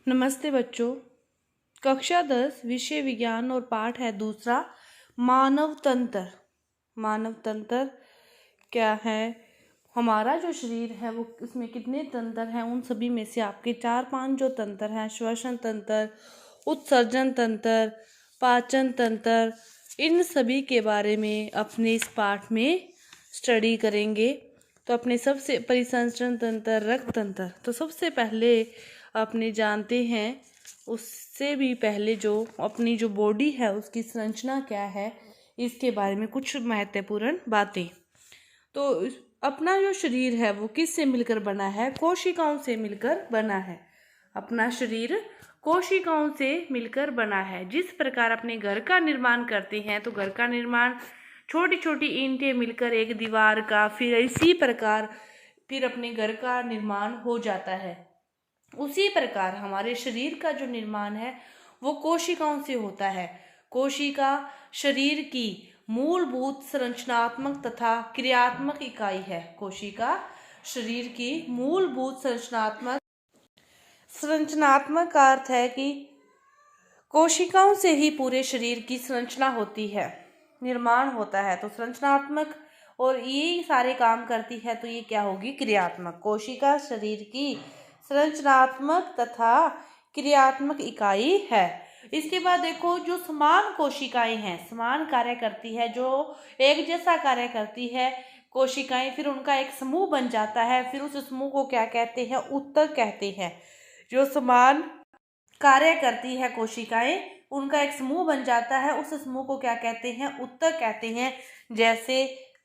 नमस्ते बच्चों। कक्षा 10 विषय विज्ञान और पाठ है दूसरा मानव तंत्र। मानव तंत्र क्या है? हमारा जो शरीर है वो इसमें कितने तंत्र हैं, उन सभी में से आपके 4-5 जो तंत्र हैं, श्वसन तंत्र, उत्सर्जन तंत्र, पाचन तंत्र, इन सभी के बारे में अपने इस पाठ में स्टडी करेंगे। तो अपने सबसे परिसंचरण तंत्र, रक्त तंत्र, तो सबसे पहले अपने जानते हैं, उससे भी पहले जो अपनी जो बॉडी है उसकी संरचना क्या है, इसके बारे में कुछ महत्वपूर्ण बातें। तो अपना जो शरीर है वो किस से मिलकर बना है? कोशिकाओं से मिलकर बना है। अपना शरीर कोशिकाओं से मिलकर बना है। जिस प्रकार अपने घर का निर्माण करते हैं, तो घर का निर्माण छोटी छोटी ईंटें मिलकर एक दीवार का, फिर इसी प्रकार फिर अपने घर का निर्माण हो जाता है। उसी प्रकार हमारे शरीर का जो निर्माण है वो कोशिकाओं से होता है। कोशिका शरीर की मूलभूत संरचनात्मक तथा क्रियात्मक इकाई है। कोशिका शरीर की मूलभूत संरचनात्मक का अर्थ है कि कोशिकाओं से ही पूरे शरीर की संरचना होती है, निर्माण होता है। तो संरचनात्मक और ये सारे काम करती है, तो ये क्या होगी? क्रियात्मक। कोशिका शरीर की संरचनात्मक तथा क्रियात्मक इकाई है। इसके बाद देखो, जो समान कोशिकाएं हैं, समान कार्य करती है, जो एक जैसा कार्य करती है कोशिकाएं, फिर उनका एक समूह बन जाता है। फिर उस समूह को क्या कहते हैं? ऊतक कहते हैं। जो समान कार्य करती है कोशिकाएं, उनका एक समूह बन जाता है, उस समूह को क्या कहते हैं? ऊतक कहते हैं। जैसे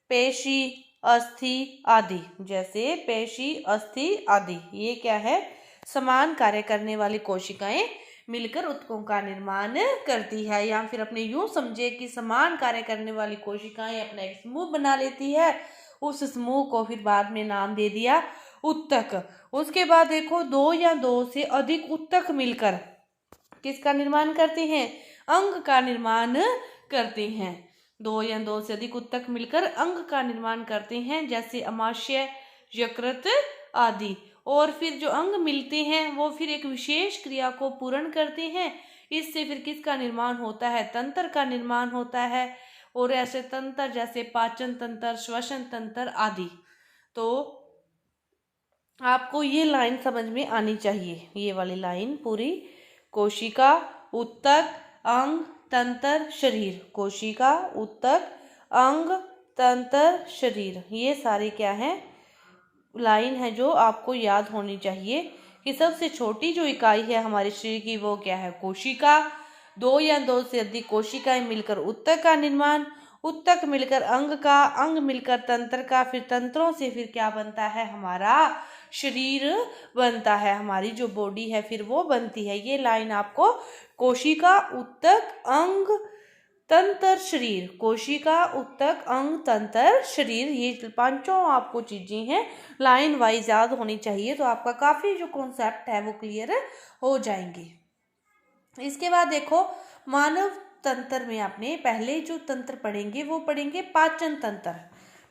पेशी, अस्थि आदि। जैसे पेशी, अस्थि आदि, ये क्या है? समान कार्य करने वाली कोशिकाएं मिलकर ऊतकों का निर्माण करती है। या फिर अपने यूं समझे कि समान कार्य करने वाली कोशिकाएं अपना एक समूह बना लेती है, उस समूह को फिर बाद में नाम दे दिया ऊतक। उसके बाद देखो, 2 या 2 से अधिक ऊतक मिलकर किसका निर्माण करते हैं? अंग का निर्माण करते हैं। 2 या 2 से अधिक ऊतक मिलकर अंग का निर्माण करते हैं, जैसे अमाशय, यकृत आदि। और फिर जो अंग मिलते हैं वो फिर एक विशेष क्रिया को पूर्ण करते हैं। इससे फिर किसका निर्माण होता है? तंत्र का निर्माण होता है। और ऐसे तंत्र जैसे पाचन तंत्र, श्वसन तंत्र आदि। तो आपको ये लाइन समझ में आनी चाहिए, ये वाली लाइन पूरी। कोशिका, ऊतक, अंग, तंत्र, शरीर। कोशिका, ऊतक, अंग, तंत्र, शरीर, ये सारे क्या है? लाइन है जो आपको याद होनी चाहिए कि सबसे छोटी जो इकाई है हमारे शरीर की वो क्या है? कोशिका। 2 या 2 से अधिक कोशिकाएं मिलकर ऊतक का निर्माण, ऊतक मिलकर अंग का, अंग मिलकर तंत्र का, फिर तंत्रों से फिर क्या बनता है? हमारा शरीर बनता है, हमारी जो बॉडी है फिर वो बनती है। ये लाइन आपको कोशिका, ऊतक, अंग, तंत्र, शरीर, कोशिका, ऊतक, अंग, तंत्र, शरीर, ये पांचों आपको चीजें हैं लाइन वाइज याद होनी चाहिए। तो आपका काफी जो कॉन्सेप्ट है वो क्लियर हो जाएंगे। इसके बाद देखो, मानव तंत्र में आपने पहले जो तंत्र पढ़ेंगे वो पढ़ेंगे पाचन तंत्र।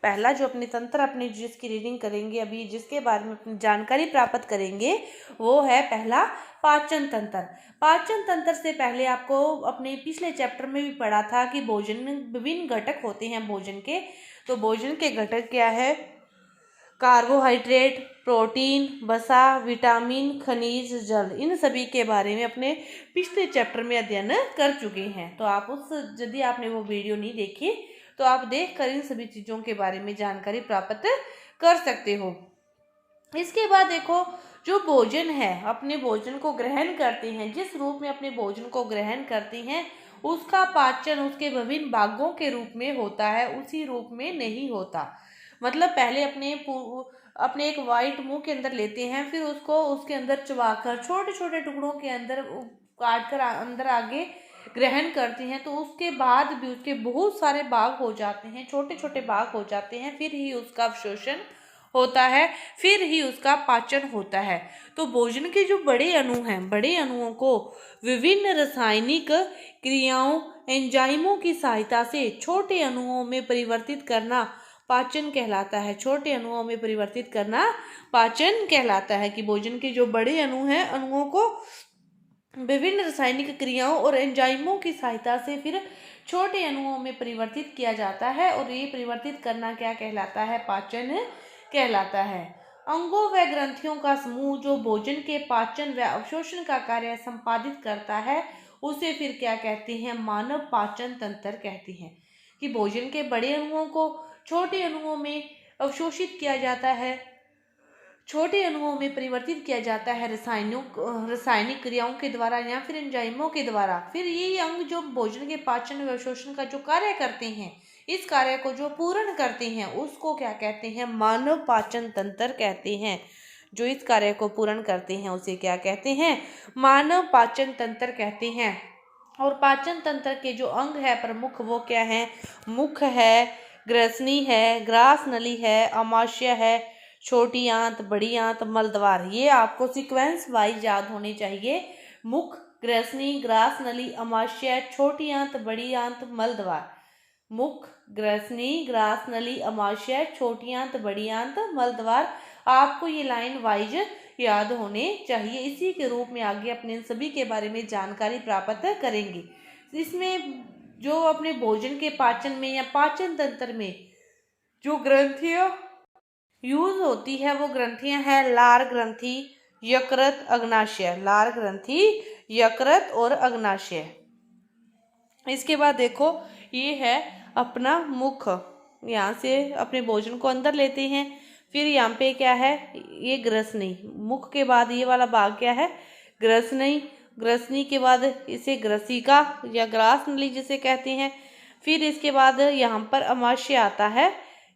पहला जो अपने तंत्र, अपने जिसकी रीडिंग करेंगे अभी, जिसके बारे में अपनी जानकारी प्राप्त करेंगे, वो है पहला पाचन तंत्र। पाचन तंत्र से पहले आपको अपने पिछले चैप्टर में भी पढ़ा था कि भोजन में विभिन्न घटक होते हैं भोजन के। तो भोजन के घटक क्या है? कार्बोहाइड्रेट, प्रोटीन, वसा, विटामिन, खनिज, जल, इन सभी के बारे में अपने पिछले चैप्टर में अध्ययन कर चुके हैं। तो आप यदि आपने वो वीडियो नहीं देखी तो आप देखकर इन सभी चीजों के बारे में जानकारी प्राप्त कर सकते हो। इसके बाद देखो, जो भोजन है, अपने भोजन को ग्रहण करते हैं, जिस रूप में अपने भोजन को ग्रहण करते हैं उसका पाचन उसके विभिन्न भागों के रूप में होता है, उसी रूप में नहीं होता। मतलब पहले अपने एक वाइट मुंह के अंदर लेते हैं, फिर उसको उसके अंदर चबाकर छोटे छोटे टुकड़ों के अंदर काट कर अंदर आगे ग्रहण करते हैं। तो उसके बाद भी उसके बहुत सारे भाग हो जाते हैं, छोटे छोटे भाग हो जाते हैं, फिर ही उसका अवशोषण होता है, फिर ही उसका पाचन होता है। तो भोजन के जो बड़े अणु हैं, बड़े अणुओं को विभिन्न रासायनिक क्रियाओं, एंजाइमों की सहायता से छोटे अणुओं में परिवर्तित करना पाचन कहलाता है। छोटे अणुओं में परिवर्तित करना पाचन कहलाता है। कि भोजन के जो बड़े अणु हैं, अणुओं को विभिन्न रासायनिक क्रियाओं और एंजाइमों की सहायता से फिर छोटे अणुओं में परिवर्तित किया जाता है, और ये परिवर्तित करना क्या कहलाता है? पाचन कहलाता है। अंगों व ग्रंथियों का समूह जो भोजन के पाचन व अवशोषण का कार्य संपादित करता है, उसे फिर क्या कहते हैं? मानव पाचन तंत्र कहते हैं। कि भोजन के बड़े अणुओं को छोटे अणुओं में अवशोषित किया जाता है, छोटे अणुओं में परिवर्तित किया जाता है रासायनिक क्रियाओं के द्वारा या फिर एंजाइमों के द्वारा। फिर ये अंग जो भोजन के पाचन व अवशोषण का जो कार्य करते हैं, इस कार्य को जो पूर्ण करते हैं, उसको क्या कहते हैं? मानव पाचन तंत्र कहते हैं। जो इस कार्य को पूर्ण करते हैं उसे क्या कहते हैं? मानव पाचन तंत्र कहते हैं। और पाचन तंत्र के जो अंग है प्रमुख, वो क्या है? मुख है, ग्रसनी है, ग्रास नली है, अमाशय है, छोटी आंत, बड़ी आंत, मलद्वार। ये आपको सीक्वेंस वाइज याद होने चाहिए। मुख, ग्रसनी, ग्रास नली, अमाशय, छोटी आंत, बड़ी आंत, मलद्वार। मुख, ग्रसनी, ग्रास नली, अमाशय, छोटी आंत, बड़ी आंत, मलद्वार। आपको ये लाइन वाइज याद होने चाहिए। इसी के रूप में आगे अपने इन सभी के बारे में जानकारी प्राप्त करेंगे। इसमें जो अपने भोजन के पाचन में या पाचन तंत्र में जो ग्रंथियां यूज होती है, वो ग्रंथियां हैं लार ग्रंथि, यकृत, अग्नाशय। लार ग्रंथि, यकृत और अग्नाशय। इसके बाद देखो, ये है अपना मुख। यहाँ से अपने भोजन को अंदर लेते हैं। फिर यहाँ पे क्या है? ये ग्रसनी। मुख के बाद ये वाला भाग क्या है? ग्रसनी। ग्रसनी के बाद इसे ग्रसिका या ग्रास नली जिसे कहते हैं। फिर इसके बाद यहाँ पर अमाशय आता है।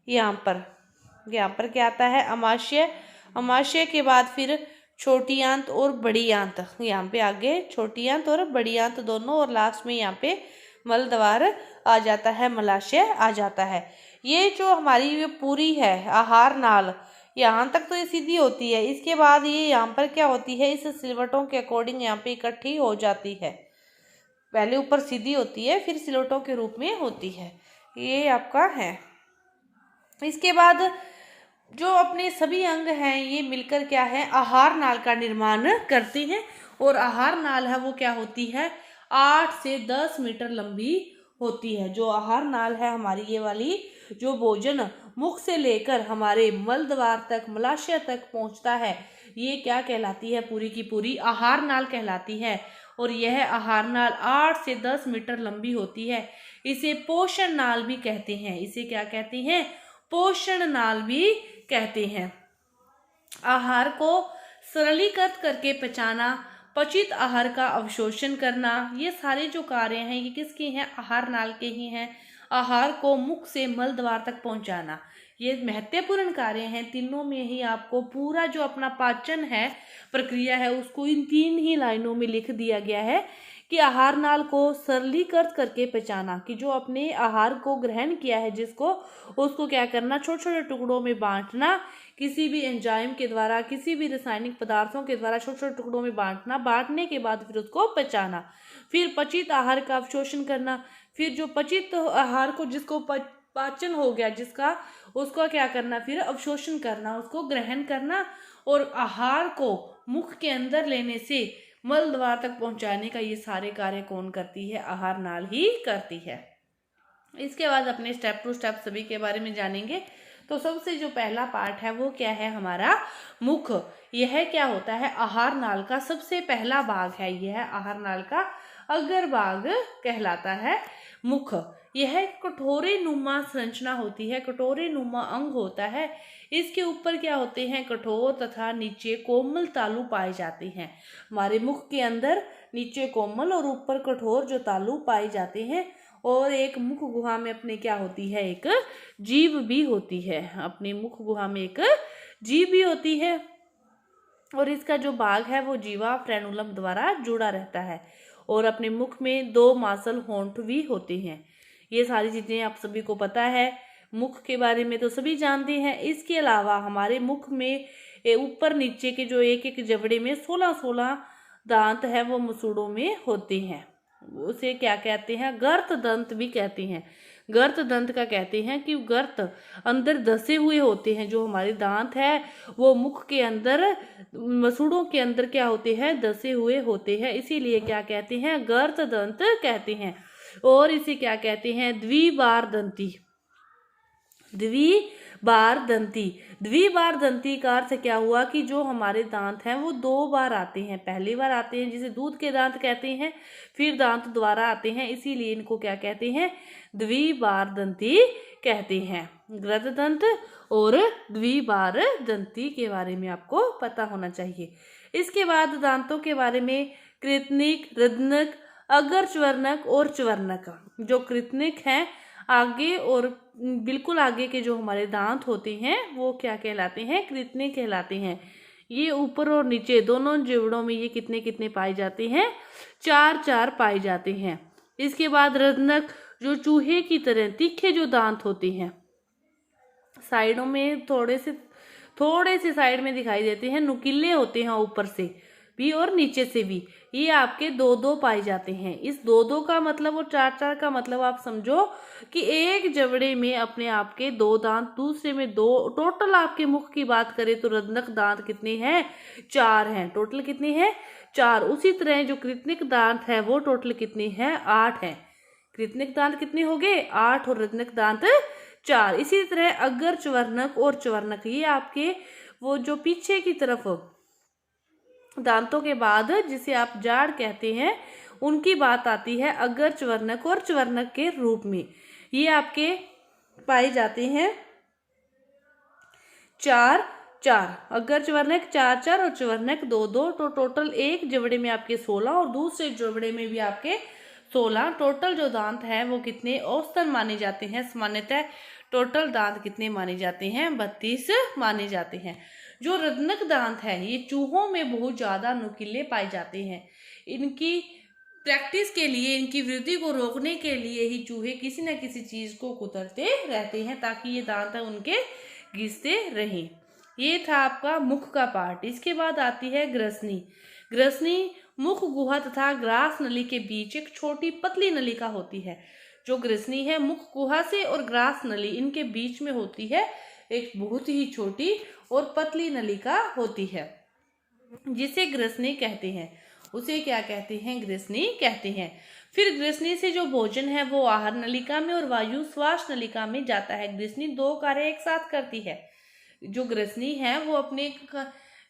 यहाँ पर क्या आता है? अमाशय। अमाशय के बाद फिर छोटी आंत और बड़ी आंत। यहाँ पे आगे छोटी आंत और बड़ी आंत दोनों, और लास्ट में यहाँ पे मलद्वार आ जाता है, मलाशय आ जाता है। ये जो हमारी ये पूरी है आहार नाल, यहाँ तक तो ये सीधी होती है। इसके बाद ये यहाँ पर क्या होती है? इस सिलवटों के अकॉर्डिंग यहाँ पे इकट्ठी हो जाती है। पहले ऊपर सीधी होती है, फिर सिलवटों के रूप में होती है। ये आपका है। इसके बाद जो अपने सभी अंग हैं, ये मिलकर क्या है? आहार नाल का निर्माण करते हैं। और आहार नाल है वो क्या होती है? 8 से 10 मीटर लंबी होती है। जो आहार नाल है हमारी, ये वाली, जो भोजन मुख से लेकर हमारे मल द्वार तक, मलाशय तक पहुंचता है, ये क्या कहलाती है? पूरी की पूरी आहार नाल कहलाती है। और यह आहार नाल 8 से 10 मीटर लंबी होती है। इसे पोषण नाल भी कहते हैं। इसे क्या कहते हैं? पोषण नाल भी कहते हैं। आहार को सरलीकृत करके पचाना, पचित आहार का अवशोषण करना, ये सारे जो कार्य हैं ये किसके हैं? आहार नाल के ही हैं। आहार को मुख से मल द्वार तक पहुंचाना, ये महत्वपूर्ण कार्य हैं। तीनों में ही आपको पूरा जो अपना पाचन है, प्रक्रिया है, उसको इन 3 ही लाइनों में लिख दिया गया है कि आहार नाल को सरलीकृत करके पचाना, कि जो अपने आहार को ग्रहण किया है जिसको, उसको क्या करना? छोटे छोटे टुकड़ों में बांटना, किसी भी एंजाइम के द्वारा, किसी भी रासायनिक पदार्थों के द्वारा छोटे छोटे टुकड़ों में बांटना। बांटने के बाद फिर उसको पचाना। फिर पचित आहार का अवशोषण करना। फिर जो पचित आहार को, जिसको पाचन हो गया जिसका, उसको क्या करना? फिर अवशोषण करना, उसको ग्रहण करना। और आहार को मुख के अंदर लेने से मल द्वार तक पहुंचाने का ये सारे कार्य कौन करती है? आहार नाल ही करती है। इसके बाद अपने स्टेप टू स्टेप सभी के बारे में जानेंगे। तो सबसे जो पहला पार्ट है वो क्या है? हमारा मुख। यह क्या होता है? आहार नाल का सबसे पहला भाग है। यह आहार नाल का अग्र भाग कहलाता है मुख। यह कटोरे नुमा संरचना होती है, कटोरे नुमा अंग होता है। इसके ऊपर क्या होते हैं? कठोर तथा नीचे कोमल तालु पाए जाते हैं। हमारे मुख के अंदर नीचे कोमल और ऊपर कठोर जो तालु पाए जाते हैं। और एक मुख गुहा में अपने क्या होती है? एक जीभ भी होती है। अपने मुख गुहा में एक जीभ भी होती है। और इसका जो भाग है वो जीवा फ्रेनुलम द्वारा जुड़ा रहता है। और अपने मुख में 2 मांसल होंठ भी होते हैं। ये सारी चीजें आप सभी को पता है। मुख के बारे में तो सभी जानते हैं। इसके अलावा हमारे मुख में ऊपर नीचे के जो एक एक जबड़े में 16 दांत है वो मसूड़ों में होते हैं। उसे क्या कहते हैं? गर्त दंत भी कहते हैं। गर्त दंत का कहते हैं कि गर्त अंदर धसे हुए होते हैं, जो हमारे दांत है वो मुख के अंदर मसूड़ों के अंदर क्या होते हैं, धसे हुए होते हैं, इसीलिए क्या कहते हैं, गर्त दंत कहते हैं। और इसे क्या कहते हैं, द्विबार दंती। द्विबार दंती, द्विबार दंती का अर्थ क्या हुआ कि जो हमारे दांत हैं वो दो बार आते हैं। पहली बार आते हैं जिसे दूध के दांत कहते हैं, फिर दांत दोबारा आते हैं, इसीलिए इनको क्या कहते हैं, द्विबार दंती कहते हैं। ग्रद दंत और द्विबार दंती के बारे में आपको पता होना चाहिए। इसके बाद दांतों के बारे में कृतनिक, ऋदनक, अग्र च्वर्णक और च्वर्णक। जो कृतनिक हैं, आगे और बिल्कुल आगे के जो हमारे दांत होते हैं वो क्या कहलाते हैं, कृतनिक कहलाते हैं। ये ऊपर और नीचे दोनों जिवड़ों में ये कितने कितने पाए जाते हैं, 4 पाए जाते हैं। इसके बाद ऋदनक, जो चूहे की तरह तीखे जो दांत होते हैं, साइडों में थोड़े से साइड में दिखाई देते हैं, नुकीले होते हैं ऊपर से भी और नीचे से भी। ये आपके 2 पाए जाते हैं। इस 2 का मतलब और 4 का मतलब आप समझो कि एक जबड़े में अपने आप के 2 दांत, दूसरे में 2, टोटल आपके मुख की बात करें तो ऋदनक दांत कितने हैं, 4 हैं। टोटल कितने हैं, 4। उसी तरह जो कृतनिक दांत है वो टोटल कितने हैं, 8 हैं। कृतनिक दांत कितने हो गए, 8, और ऋदनक दांत 4। इसी तरह अग्र च्वर्णक और च्वर्णक, ये आपके वो जो पीछे की तरफ दांतों के बाद जिसे आप जाड़ कहते हैं, उनकी बात आती है अग्र च्वर्णक और च्वर्णक के रूप में। ये आपके पाए जाते हैं 4, अग्र च्वर्णक 4 और च्वर्णक 2। तो टोटल एक जबड़े में आपके 16 और दूसरे जबड़े में भी आपके 16। टोटल जो दांत हैं वो कितने औसतन माने जाते हैं, सामान्यतः टोटल दांत कितने माने जाते हैं, 32 माने जाते हैं। जो ऋदनक दांत है ये चूहों में बहुत ज्यादा नुकीले पाए जाते हैं। इनकी प्रैक्टिस के लिए, इनकी वृद्धि को रोकने के लिए ही चूहे किसी न किसी चीज को कुतरते रहते हैं ताकि ये दांत उनके घिसते रहें। ये था आपका मुख का पार्ट। इसके बाद आती है ग्रसनी। ग्रसनी मुख गुहा तथा ग्रास नली के बीच एक छोटी पतली नलिका होती है। जो ग्रसनी है मुख गुहा से और ग्रास नली इनके बीच में होती है, एक बहुत ही छोटी और पतली नलिका होती है जिसे ग्रसनी कहते हैं। उसे क्या कहते हैं, ग्रसनी कहते हैं। फिर ग्रसनी से जो भोजन है वो आहार नलिका में और वायु श्वास नलिका में जाता है। ग्रसनी 2 कार्य एक साथ करती है। जो ग्रसनी है वो अपने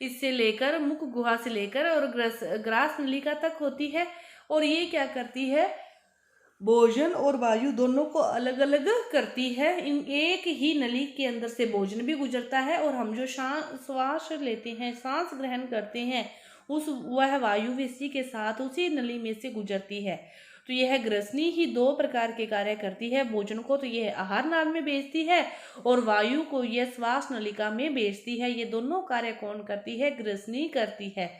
इससे लेकर मुख गुहा से लेकर और ग्रास नलिका तक होती है, और ये क्या करती है, भोजन और वायु दोनों को अलग अलग करती है। इन एक ही नली के अंदर से भोजन भी गुजरता है और हम जो श्वास लेते हैं, सांस ग्रहण करते हैं, वह वायु भी इसी के साथ उसी नली में से गुजरती है। तो यह ग्रसनी ही 2 प्रकार के कार्य करती है। भोजन को तो यह आहार नाल में भेजती है और वायु को यह श्वास नलिका में भेजती है। ये दोनों कार्य कौन करती है, ग्रसनी करती है।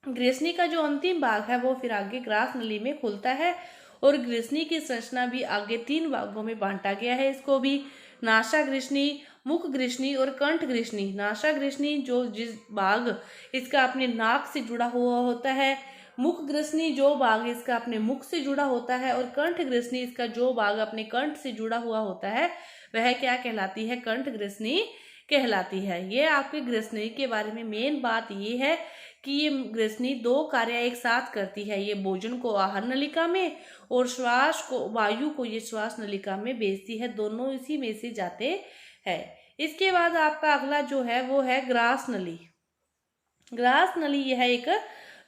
ग्रसनी का जो अंतिम भाग है वो फिर आगे ग्रास नली में खुलता है, और ग्रसनी की संरचना भी आगे 3 भागों में बांटा गया है। इसको भी नासा ग्रसनी, मुख ग्रसनी और कंठ ग्रसनी। नासा ग्रसनी जो जिस भाग इसका अपने नाक से जुड़ा हुआ होता है, मुख ग्रसनी जो भाग इसका अपने मुख से जुड़ा होता है, और कंठ ग्रसनी इसका जो भाग अपने कंठ से जुड़ा हुआ होता है वह क्या कहलाती है, कंठ ग्रसनी कहलाती है। ये आपके ग्रसनी के बारे में मेन बात ये है कि ये ग्रसनी 2 कार्य एक साथ करती है। ये भोजन को आहार नलिका में और श्वास को, वायु को ये श्वास नलिका में भेजती है। दोनों इसी में से जाते हैं। इसके बाद आपका अगला जो है वो है ग्रास नली। ग्रास नली यह एक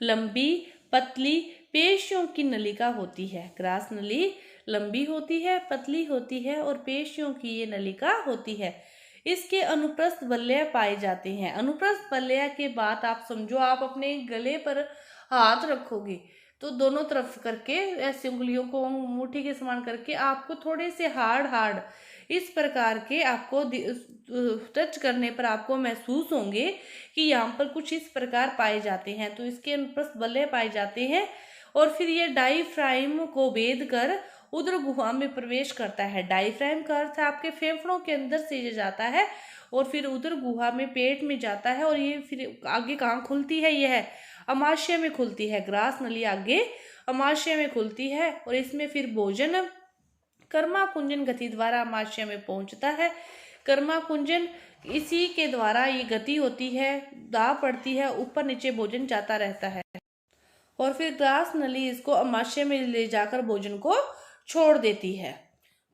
लंबी पतली पेशियों की नलिका होती है। ग्रास नली लंबी होती है, पतली होती है और पेशियों की ये नलिका होती है। इसके अनुप्रस्थ बल्ले पाए जाते हैं। अनुप्रस्थ बल्ले के बाद आप समझो, आप अपने गले पर हाथ रखोगे तो दोनों तरफ करके ऐसे उंगलियों को मुट्ठी के समान करके आपको थोड़े से हार्ड इस प्रकार के आपको टच करने पर आपको महसूस होंगे कि यहाँ पर कुछ इस प्रकार पाए जाते हैं। तो इसके अनुप्रस्थ बल्ले पाए जाते हैं, और फिर ये डायफ्राम को भेद कर उदर गुहा में प्रवेश करता है। डायफ्राम का अर्थ आपके फेफड़ों के अंदर से ये जाता है और फिर उदर गुहा में पेट में जाता है, और ये फिर आगे कहाँ खुलती है, यह अमाशय में खुलती है। ग्रास नली आगे अमाशय में खुलती है, और इसमें फिर भोजन कर्मा कुंजन गति द्वारा अमाशय में पहुंचता है। कर्मा कुंजन इसी के द्वारा ये गति होती है, दाब पड़ती है, ऊपर नीचे भोजन जाता रहता है और फिर ग्रास नली इसको अमाशय में ले जाकर भोजन को छोड़ देती है।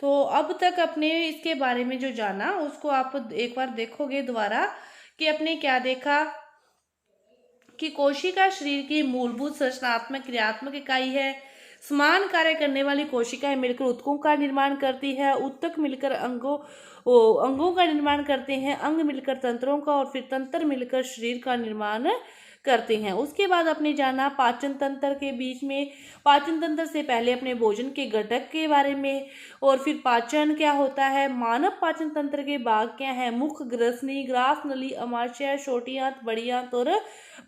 तो अब तक अपने इसके बारे में जो जाना उसको आप एक बार देखोगे दोबारा कि आपने क्या देखा कि कोशिका शरीर की मूलभूत संरचनात्मक क्रियात्मक इकाई है। समान कार्य करने वाली कोशिकाएं मिलकर ऊतकों का निर्माण करती है, ऊतक मिलकर अंगों का निर्माण करते हैं, अंग मिलकर तंत्रों का और फिर तंत्र मिलकर शरीर का निर्माण करते हैं। उसके बाद अपने जाना पाचन तंत्र के बीच में, पाचन तंत्र से पहले अपने भोजन के घटक के बारे में और फिर पाचन क्या होता है, मानव पाचन तंत्र के भाग क्या है, मुख, ग्रसनी, ग्रास नली, अमाशय, छोटी आंत, बड़ी आंत और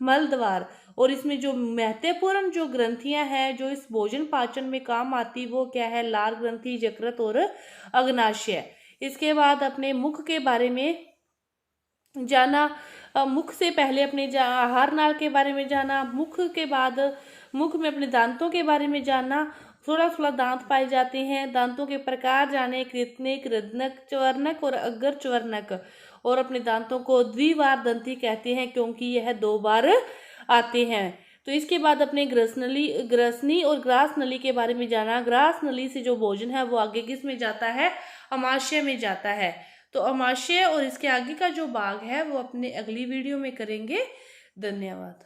मल द्वार। और इसमें जो महत्वपूर्ण जो ग्रंथियां हैं जो इस भोजन पाचन में काम आती वो क्या है, लार ग्रंथि, यकृत और अग्नाशय। इसके बाद अपने मुख के बारे में जाना, मुख से पहले अपने आहार नाल के बारे में जाना, मुख के बाद मुख में अपने दांतों के बारे में जाना, 16 दांत पाए जाते हैं, दांतों के प्रकार जाने, कृतनिक, ऋदनक, च्वर्णक और अग्र च्वर्णक। और अपने दांतों को द्विवार दंती कहते हैं क्योंकि यह 2 बार आते हैं। तो इसके बाद अपने ग्रसनी और ग्रास नली के बारे में जाना। ग्रास नली से जो भोजन है वो आगे किस में जाता है, अमाशय में जाता है। तो अमाशय और इसके आगे का जो भाग है वो अपने अगली वीडियो में करेंगे। धन्यवाद।